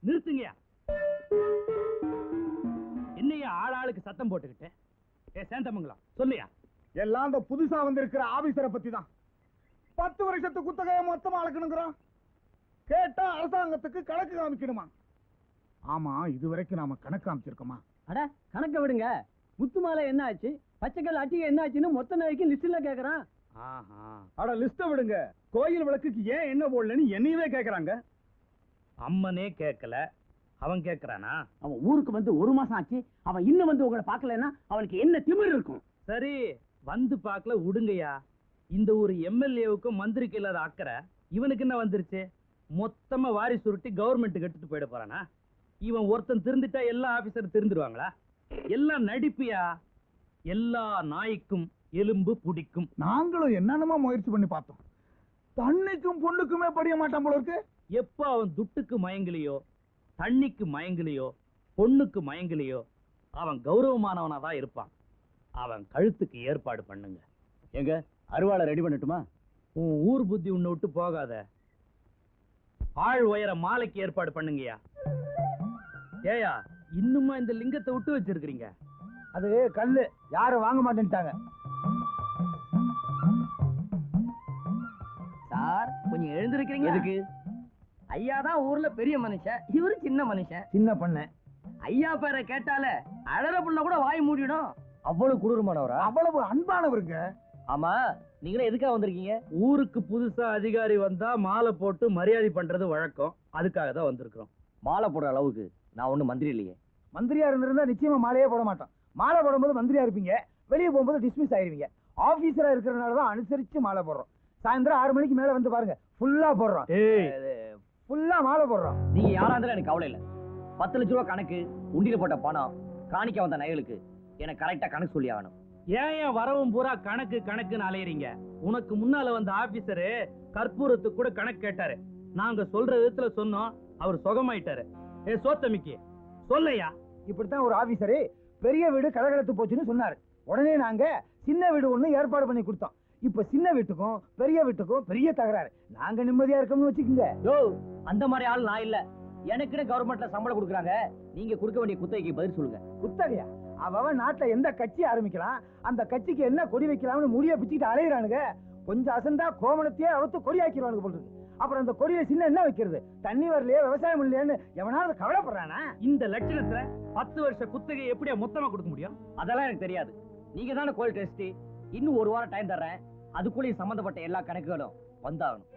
நிறுத்துங்கயா. என்னையா ஆளாளுக்கு சத்தம் போட்டுக்கிட்டு? சேந்தமங்கலம் சொல்லியா? எல்லாம் அந்த புதுசா வந்திருக்கிற ஆபீசரை பத்தி தான். 10 வருஷத்து குத்தகையை மொத்தமா அளக்கணுங்கிறோம். கேட்டா அரசாங்கத்துக்கு கணக்கு காமிக்கணுமா? ஆமா, இதுவரைக்கும் நாம கணக்கு காமிச்சிருக்கோமா? அட கணக்க விடுங்க. முத்துமாலை என்ன ஆச்சு, பச்சைக்கல் அட்டிகை என்ன ஆச்சுன்னு மொத்த நாளைக்கு லிஸ்ட்ல கேக்குறான். அட லிஸ்ட விடுங்க. கோயில் விளக்குக்கு ஏன் என்ன போடலன்னு என்னையவே கேக்குறாங்க. அம்மனே கேட்கல, அவன் கேட்கறானா? அவன் ஊருக்கு வந்து 1 மாசம் ஆச்சு. அவன் இன்னும் வந்து உங்களை பார்க்கலன்னா அவனுக்கு என்ன திமிர் இருக்கும்? சரி, வந்து பார்க்கல விடுங்கய்யா. இந்த ஒரு எம்எல்ஏவுக்கும் மந்திரிக்கு இல்லாத அக்கறை இவனுக்கு என்ன வந்துருச்சு? மொத்தமா வாரி சுருட்டி கவர்மெண்ட்டுக்கு எடுத்துட்டு போயிட போறானா? இவன் ஒருத்தன் திருந்துட்டா எல்லா ஆபீசரும் திருந்துருவாங்களா? எல்லாம் நடிப்பியா. எல்லா நாய்க்கும் எலும்பு பிடிக்கும். நாங்களும் என்னென்னமா முயற்சி பண்ணி பார்த்தோம். தண்ணிக்கும் பொண்ணுக்குமே படிய மாட்டான் போல இருக்கு. எப்ப அவன் துட்டுக்கு மயங்கலையோ, தண்ணிக்கு மயங்கலையோ, பொண்ணுக்கு மயங்கலையோ, அவன் கௌரவமானவனா தான் இருப்பான். அவன் கழுத்துக்கு ஏற்பாடு பண்ணுங்க. எங்க அருவாளை ரெடி பண்ணட்டுமா? உன் ஊர் புத்தி உன்னை விட்டு போகாத. ஆள் உயர மாலைக்கு ஏற்பாடு பண்ணுங்கயா. ஏயா, இன்னுமா இந்த லிங்கத்தை விட்டு வச்சிருக்கீங்க? அது கல்லு, யாரும் வாங்க மாட்டேன்ட்டாங்க. சார் கொஞ்சம் எழுந்திருக்கிறீங்க. எதுக்கு? ஐயா தான் ஊர்ல பெரிய மனுஷன், இவரு சின்ன மனுஷன். சின்ன பண்ண ஐயா பேரை கேட்டாலே அழற புள்ள கூட வாய் மூடிடும். அவ்வளவு குரூரமானவரா? அவ்வளவு அன்பானவருங்க. ஆமா, நீங்களே எதுக்காக வந்திருக்கீங்க? ஊருக்கு புதுசா அதிகாரி வந்தா மாலை போட்டு மரியாதை பண்றது வழக்கம். அதுக்காக தான் வந்திருக்கிறோம். மாலை போடுற அளவுக்கு நான் ஒண்ணும் மந்திரி இல்லையே. மந்திரியா இருந்திருந்தா நிச்சயமா மாலையே போட மாட்டோம். மாலை போடும்போது மந்திரியா இருப்பீங்க, வெளியே போகும்போது டிஸ்மிஸ் ஆயிருவீங்க. ஆபீசரா இருக்கிறதுனாலதான் அனுசரிச்சு மாலை போடுறோம். சாயந்தரம் 6 மணிக்கு மேல வந்து பாருங்க, ஃபுல்லா போடுறோம். ஃபுல்லா மாலை போடுறோம். நீங்க யாரா இருந்தாலும் எனக்கு கவலை இல்ல. 10 லட்ச ரூபா கணக்கு, உண்டியில போட்ட பணம், காணிக்க வந்த நகைகளுக்கு எனக்கு கரெக்டா கணக்கு சொல்லி ஆகணும். ஏன் வரவும் பூரா கணக்கு கணக்குன்னு அலையறீங்க? உனக்கு முன்னால வந்த ஆபீசரு கற்பூரத்துக்கு கூட கணக்கு கேட்டாரு. நாங்க சொல்ற விதத்துல சொன்னோம், அவர் சுகமாயிட்டாரு. சோத்தமிக்கு சொல்லையா. இப்படித்தான் ஒரு ஆபீசரு பெரிய வீடு கலகலத்து போச்சுன்னு சொன்னாரு. உடனே நாங்க சின்ன வீடு ஒண்ணு ஏற்பாடு பண்ணி கொடுத்தோம். இப்ப சின்ன வீட்டுக்கும் பெரிய வீட்டுக்கும் பெரிய தகராறு. நாங்க நிம்மதியா இருக்கோம்னு வச்சுக்கோங்க. யோ, அந்த மாதிரி ஆள் நான் இல்ல. எனக்குன்னு கவர்மெண்ட்ல சம்பளம் கொடுக்குறாங்க. நீங்க கொடுக்க வேண்டிய குத்தகைக்கு பதில் சொல்லுங்க. குத்தகையா? அவன் நாட்டுல எந்த கட்சி ஆரம்பிக்கலாம், அந்த கட்சிக்கு என்ன கொடி வைக்கலாம்னு முடிய பிச்சுக்கிட்டு அலையிறானுங்க. கொஞ்சம் அசந்தா கோமணத்தையே அவுத்து கொடி ஆக்கிடுவானுங்க போல இருக்கு. அப்புறம் அந்த கொடியில சின்ன என்ன வைக்கிறது? தண்ணி வரலையே, விவசாயம் இல்லையான்னு எவனாவது கவலைப்படுறானா? இந்த லட்சணத்துல 10 வருஷ குத்தகை எப்படியா மொத்தமா கொடுக்க முடியும்? அதெல்லாம் எனக்கு தெரியாது. நீங்க தானே கோயில் டெஸ்ட். இன்னும் 1 வாரம் டைம் தர்றேன். அதுக்குள்ளே சம்பந்தப்பட்ட எல்லா கணக்குகளும் வந்தாகணும்.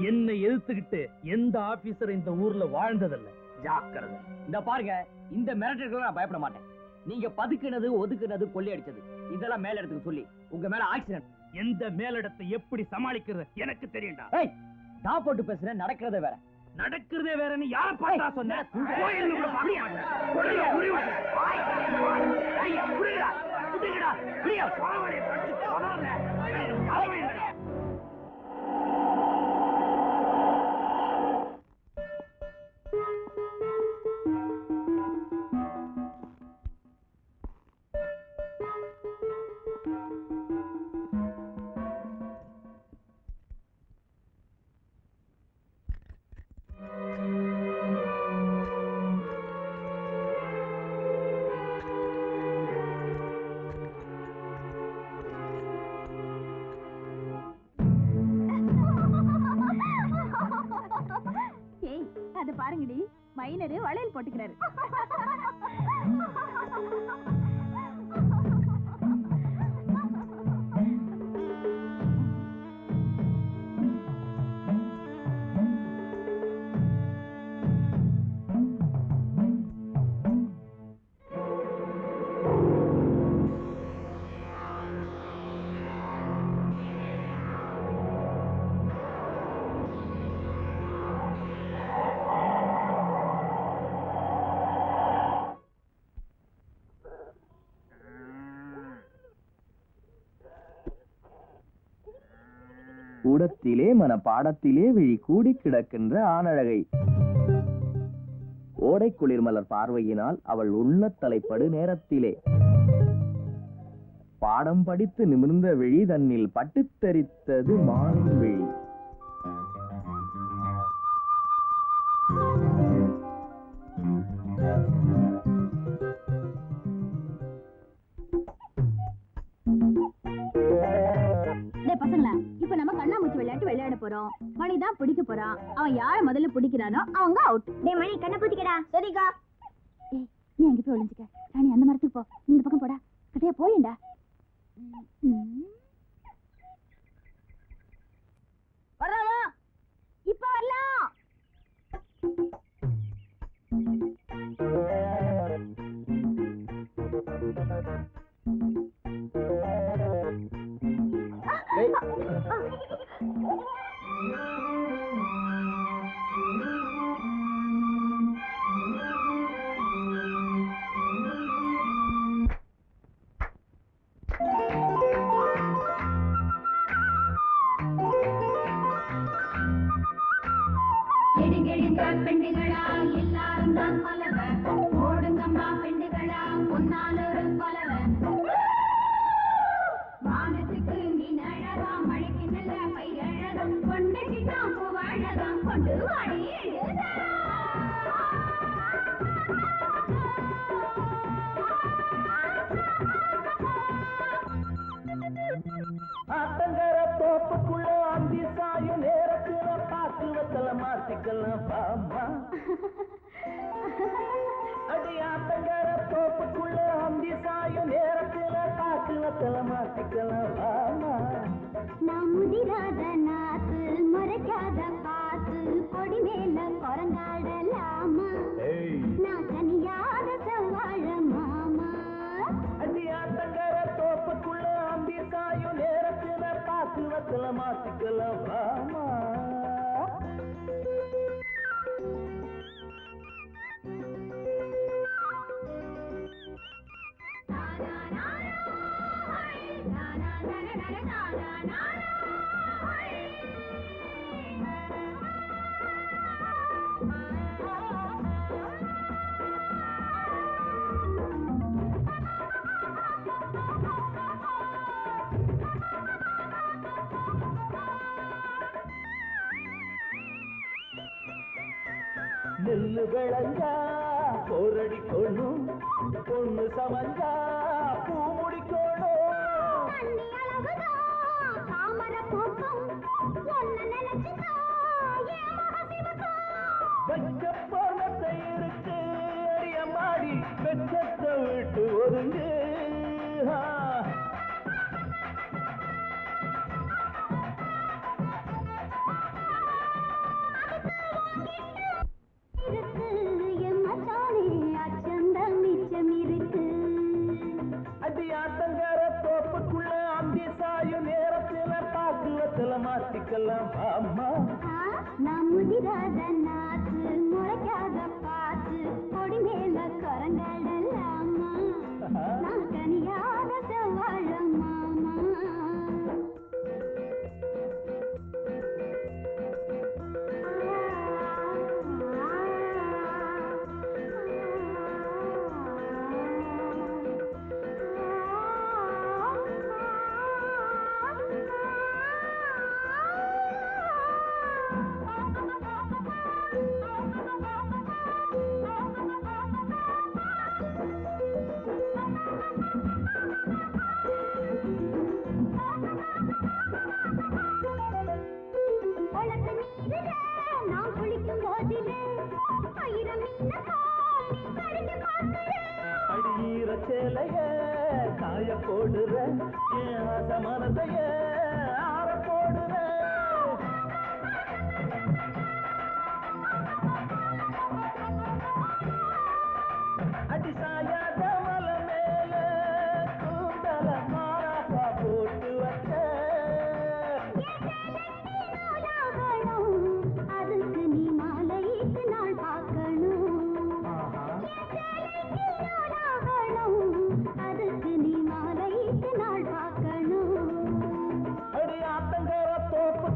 என்னை எதிர்த்துக்கிட்டு எந்த ஆபீசர் இந்த ஊர்ல வாழ்ந்ததில்ல. ஜாக்கிரதை. இந்த பாருங்க, இந்த மிரட்டலுக்கு நான் பயப்பட மாட்டேன். நீங்க பதுக்குனது, ஒதுக்குனது, கொள்ளை அடிச்சது இதெல்லாம் மேல இடத்துக்கு சொல்லி உங்க மேல ஆக்சிடென்ட். எந்த மேலிடத்தை எப்படி சமாளிக்கிறது எனக்கு தெரியும்டா. நான் போட்டு பேசுறேன், நடக்கிறத வேற. நடக்கிறதே வேறன்னு யார பார்த்தா சொன்ன? அத பாருங்கடி, மைனரு வளையல் போட்டுக்கிறாரு. கூடத்திலே மன பாடத்திலே விழி கூடி கிடக்கின்ற ஆனழகை ஓடை குளிர்மலர் பார்வையினால் அவள் உண்ண தலைப்படு நேரத்திலே பாடம் படித்து நிமிர்ந்த விழி தன்னில் பட்டுத் தரித்தது மாறும் விழி. பசங்களா, இப்ப நம்ம கண்ணாமூச்சி விளையாட்டு விளையாட போறோம். மணிதான் பிடிக்க போறான். அவன் யார முதல்ல பிடிக்கிறானோ அவங்க அவுட். டேய் மணி, கண்ணை பூத்திக்கடா. சரிக்கா. ஏய், நீ அங்க போய் ஒளிஞ்சுக்க. ராணி அந்த மரத்துக்கு போ. இந்த பக்கம் போடா. கட்டையா போயேண்டா. வரலாமா? இப்ப வரலாம். பெண்டுகளா எல்லாரும் தான் பலவ, ஓடுங்கம்மா பெண்டுகளா பொன்னாலொரு பலவ. வானத்துக்கு மீன் அழகாம், மழைக்கு நல்ல பயிர் அழகாம், கொண்டைக்கு தான் பூவழகாம், கொண்டு வாடி ஆத்தங்கர தோப்புக்குள்ள அந்தி சாயும் நேரத்துல பாக்குவத்தல மாத்திக்கலாம் பாமா. அடி ஆத்தங்கர தோப்புக்குள்ள அந்தி சாயும் நேரத்துல பாக்குவத்தல மாத்திக்கலாம் பாமா. நான் முதிராத நாத்து முறைக்காத பாத்து கொடி மேல குரங்காடலாமா, நான் தனியாத செவ்வாழ மாமா. அடி ஆத்தங்கர தோப்புக்குள்ள அந்தி சாயும் நேரத்துல பாக்குவத்தல மாத்திக்கலாம் பாமா. நெல்லு விளைஞ்சா போரடி கொள்ளும், பொண்ணு சமஞ்சா பூ முடிக்கணும். தண்ணி அழகுதான் தாமர பூக்கும், ஒன்ன நினைச்சுதான் என் மகசிவக்கும். வைக்க போனத்தை இருக்கு அடியம்மாடி, வெச்சத்தை விட்டு ஒதுங்கு. இருக்கு என் மச்சானே, அச்சந்தம் மிச்சம் இருக்கு. அடி ஆத்தங்கர தோப்புக்குள்ள அந்தி சாயும் நேரத்துல பாக்குவத்துல மாத்திக்கலாம் அம்மா. நான் முதிராத நாத்து முறைக்காத பாத்து கொடி மேல குரங்கடலாமா, நான் தனியாத செவ்வாழ மாமா. குளத்து நீரிலே நான் குளிக்கும் போதிலே ஆயிரம் மீன போல் நீ கடிச்சு பார்க்கிறேன். அடியீர சேலைய காய போடுற, என் ஆசை மனசைய ஆற போடுற. அடி சாயாத மலை மேல கூந்தல மாறாக்கா போட்டு வச்ச. அதுக்கு நீ மாலையிட்டு நாள் பார்க்கணும், அதுக்கு நீ மாலையிட்டு நாள் பார்க்கணும். அடி ஆத்தங்கர தோப்பு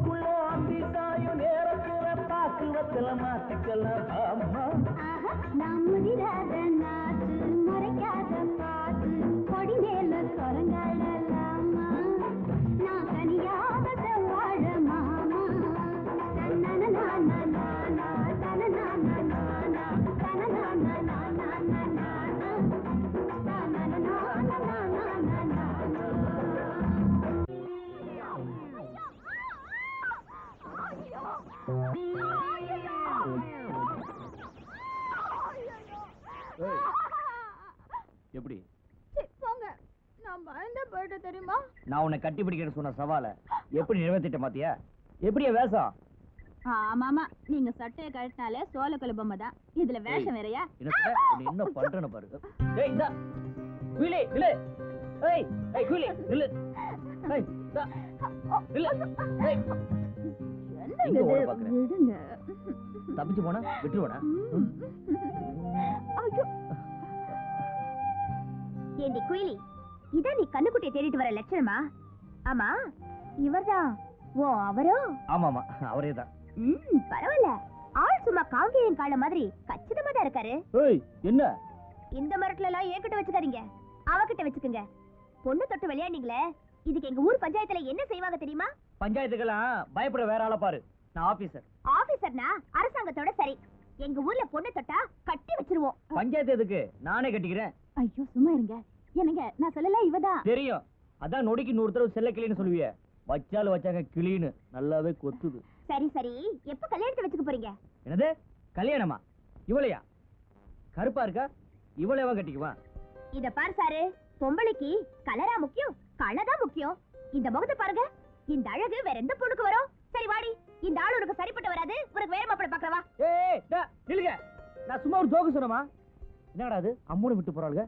பயந்தா போயிட்ட தெரியுமா? நான் உன்னை கட்டி பிடிக்கிறேன்னு சொன்ன சவாலை எப்படி நிறைவேற்றிட்ட மாத்தியா? எப்படியா வேஷம்? ஆமாமா, நீங்க சட்டையை கழட்டினாலே சோள குழம்பமா தான். இதுல வேஷம் வேறயா? என்ன பண்றேன்னு பாரு. ஏய் இந்தா குயிலி இல்ல. ஏய் ஏய் குயிலி இல்ல. ஏய் இந்தா இல்ல. ஏய் எங்க ஓட பாக்குற? விடுங்க. தப்பிச்சு போனா விட்டுருவனா? ஏண்டி குயிலி, இதான் நீ கண்ணுக்குட்டியை தேடிட்டு வர லட்சணமா? ஆமா, இவர்தான் ஓ அவரோ? ஆமாமா அவரே தான். பரவாயில்ல, ஆள் சும்மா காங்கேயன் கால மாதிரி கச்சிதமா தான் இருக்காரு. ஏய் என்ன இந்த மரத்துல எல்லாம் என்கிட்ட வச்சுக்காதீங்க, அவகிட்ட வச்சுக்குங்க. பொண்ணு தொட்டு விளையாண்டீங்களே, இதுக்கு எங்க ஊர் பஞ்சாயத்துல என்ன செய்வாங்க தெரியுமா? பஞ்சாயத்துக்கெல்லாம் பயப்பட வேற ஆளை பாரு. நான் ஆபீசர். ஆபீசர்னா அரசாங்கத்தோட சரி. எங்க ஊர்ல பொண்ணு தொட்டா கட்டி வச்சிருவோம். பஞ்சாயத்து எதுக்கு? நானே கட்டிக்கிறேன். ஐயோ சும்மா இருங்க. என்னங்க, நான் சொல்லல இவதான். தெரியும். அதான் நொடிக்கு 100 தடவை செல்ல கிளின்னு சொல்லுவிய. வச்சாலும் வச்சாங்க கிளின்னு நல்லாவே கொத்துது. சரி சரி, எப்ப கல்யாணத்தை வச்சுக்க போறீங்க? என்னது கல்யாணமா? இவளையா? கருப்பா இருக்கா? இவளையவா கட்டிக்குவான்? இத பாரு சாரு, பொம்பளைக்கு கலரா முக்கியம், கலதான் முக்கியம். இந்த முகத்தை பாருங்க, இந்த அழகு வேற எந்த பொண்ணுக்கு வரும்? சரி வாடி, இந்த ஆளு உனக்கு சரிப்பட்டு வராது, உனக்கு வேற மாப்பிள்ளை பாக்கறவா. ஏய் நில்லுங்க. நான் சும்மா ஒரு ஜோக்கு சொன்னமா? என்னடா அது அம்மூனை விட்டு போறாளுங்க?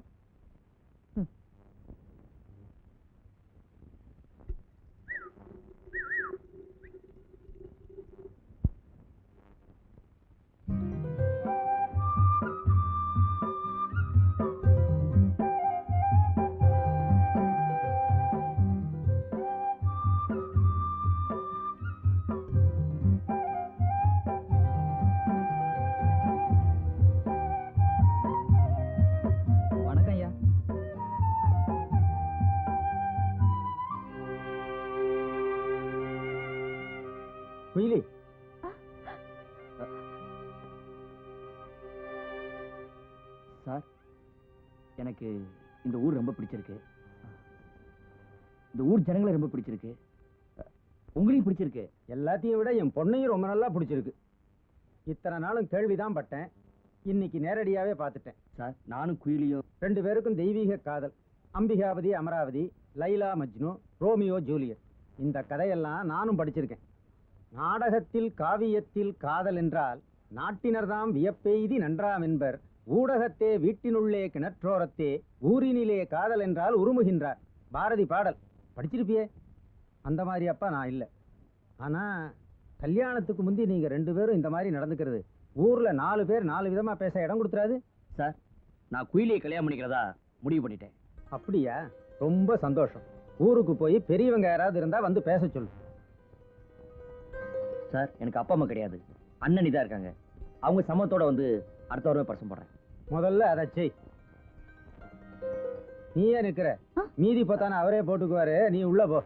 வணக்கம் ஐயா. குயிலி, சார், எனக்கு இந்த ஊர் ரொம்ப பிடிச்சிருக்கு. இந்த ஊர் ஜனங்களை ரொம்ப பிடிச்சிருக்கு. உங்களையும் பிடிச்சிருக்கு. எல்லாத்தையும் விட என் பொண்ணையும் ரொம்ப நல்லா பிடிச்சிருக்கு. இத்தனை நாளும் கேள்விதான் பட்டேன், இன்னைக்கு நேரடியாவே பார்த்துட்டேன். சார், நானும் குயிலியும் 2 பேருக்கும் தெய்வீக காதல். Ambikavathi Amaravathi, Laila Majnu, Romeo Juliet. இந்த கதையெல்லாம் நானும் படிச்சிருக்கேன். நாடகத்தில் காவியத்தில் காதல் என்றால் நாட்டினர்தாம் வியப்பெய்தி நன்றாம் என்பர். ஊடகத்தே வீட்டினுள்ளே கிணற்றோரத்தே ஊரினிலே காதல் என்றால் உருமுகின்றார். பாரதி பாடல் படிச்சிருப்பியே. அந்த மாதிரி அப்பா நான் இல்லை. ஆனா கல்யாணத்துக்கு முந்தி நீங்க 2 பேரும் இந்த மாதிரி நடந்துக்கிறது ஊர்ல 4 பேர் 4 விதமா பேச இடம் கொடுத்துறாது. சார், நான் குயிலியை கல்யாணம் பண்ணிக்கிறதா முடிவு பண்ணிட்டேன். அப்படியா? ரொம்ப சந்தோஷம். ஊருக்கு போய் பெரியவங்க யாராவது இருந்தா வந்து பேச சொல்லு. சார், எனக்கு அப்பா அம்மா கிடையாது, அண்ணனி தான் இருக்காங்க. அவங்க சமத்தோட வந்து அடுத்த வாரமே பரிசம் போடுறேன். முதல்ல அதை செய். நீ ஏன் நிக்கிற? மீதி பார்த்தானே அவரே போட்டுக்குவாரு, நீ உள்ள போ.